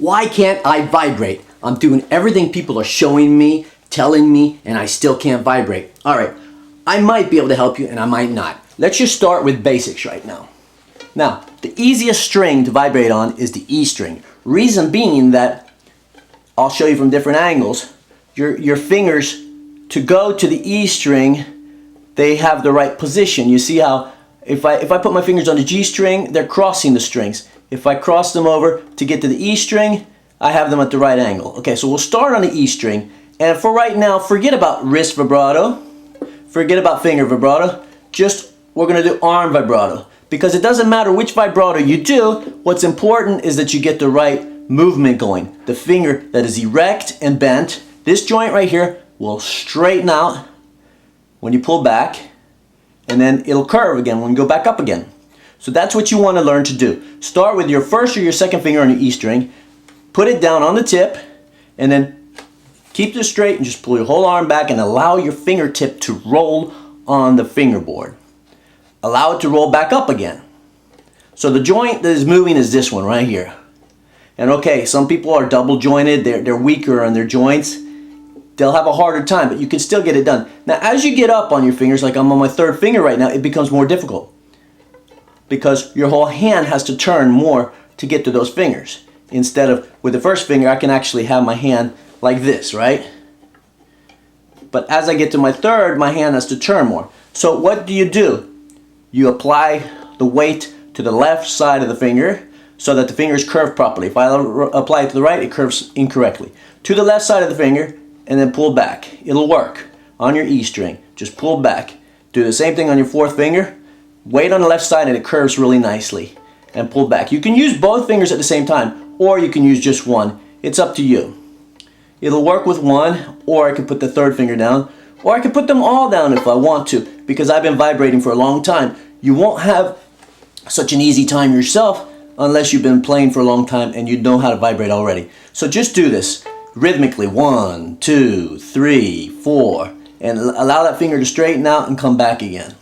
Why can't I vibrate? I'm doing everything people are showing me, telling me, and I still can't vibrate. All right, I might be able to help you and I might not. Let's just start with basics right now. Now, the easiest string to vibrate on is the E string. Reason being that, I'll show you from different angles, your fingers to go to the E string, they have the right position. You see how if I put my fingers on the G string, they're crossing the strings. If I cross them over to get to the E string, I have them at the right angle. Okay, so we'll start on the E string, and for right now, forget about wrist vibrato, forget about finger vibrato, just we're gonna do arm vibrato. Because it doesn't matter which vibrato you do, what's important is that you get the right movement going. The finger that is erect and bent, this joint right here will straighten out when you pull back, and then it'll curve again when you go back up again. So that's what you want to learn to do. Start with your first or your second finger on your E string, put it down on the tip, and then keep this straight and just pull your whole arm back and allow your fingertip to roll on the fingerboard. Allow it to roll back up again. So the joint that is moving is this one right here. And okay, some people are double jointed, they're weaker on their joints. They'll have a harder time, but you can still get it done. Now as you get up on your fingers, like I'm on my third finger right now, it becomes more difficult. Because your whole hand has to turn more to get to those fingers. Instead of with the first finger, I can actually have my hand like this, right? But as I get to my third, my hand has to turn more. So what do? You apply the weight to the left side of the finger so that the finger is curved properly. If I apply it to the right, it curves incorrectly. To the left side of the finger and then pull back. It'll work on your E string. Just pull back. Do the same thing on your fourth finger. Weight on the left side and it curves really nicely. And pull back. You can use both fingers at the same time or you can use just one. It's up to you. It'll work with one, or I can put the third finger down, or I can put them all down if I want to, because I've been vibrating for a long time. You won't have such an easy time yourself unless you've been playing for a long time and you know how to vibrate already. So just do this rhythmically. 1, 2, 3, 4, and allow that finger to straighten out and come back again.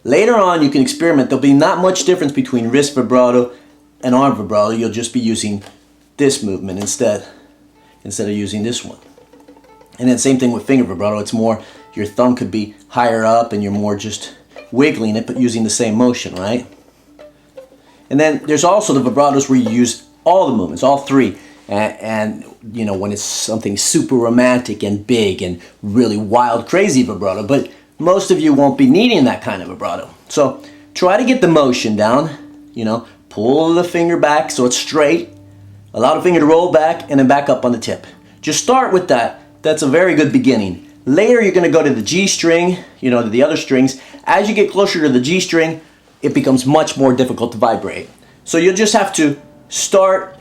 Later on you can experiment. There'll be not much difference between wrist vibrato and arm vibrato. You'll just be using this movement instead of using this one. And then same thing with finger vibrato. It's more, your thumb could be higher up and you're more just wiggling it but using the same motion, right? And then there's also the vibratos where you use all the movements, all three. And you know, when it's something super romantic and big and really wild, crazy vibrato. But most of you won't be needing that kind of vibrato. So try to get the motion down, you know, pull the finger back so it's straight, allow the finger to roll back and then back up on the tip. Just start with that. That's a very good beginning. Later you're going to go to the G string, you know, to the other strings. As you get closer to the G string, it becomes much more difficult to vibrate. So you'll just have to start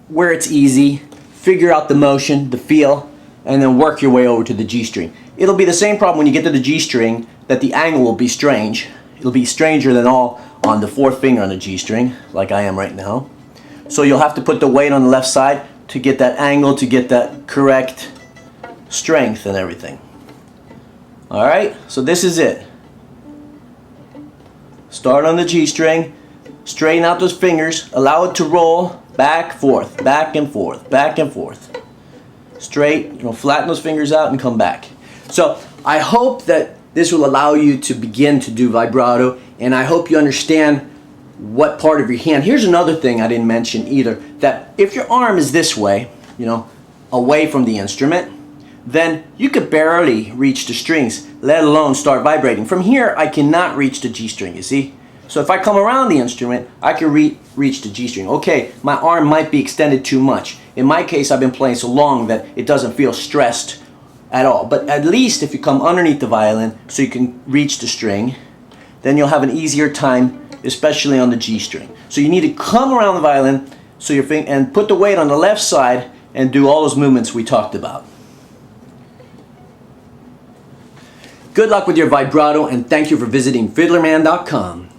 where it's easy, figure out the motion, the feel, and then work your way over to the G string. It'll be the same problem when you get to the G string, that the angle will be strange. It'll be stranger than all on the fourth finger on the G string, like I am right now. So you'll have to put the weight on the left side to get that angle, to get that correct strength and everything. Alright, so this is it. Start on the G string, straighten out those fingers, allow it to roll back, forth, back and forth, back and forth. Straight, you know, flatten those fingers out and come back. So I hope that this will allow you to begin to do vibrato, and I hope you understand what part of your hand. Here's another thing I didn't mention either, that if your arm is this way, you know, away from the instrument, then you could barely reach the strings, let alone start vibrating. From here, I cannot reach the G string, you see? So if I come around the instrument, I can reach the G string. Okay, my arm might be extended too much. In my case, I've been playing so long that it doesn't feel stressed at all. But at least if you come underneath the violin so you can reach the string, then you'll have an easier time, especially on the G string. So you need to come around the violin so your finger, and put the weight on the left side and do all those movements we talked about. Good luck with your vibrato, and thank you for visiting fiddlerman.com.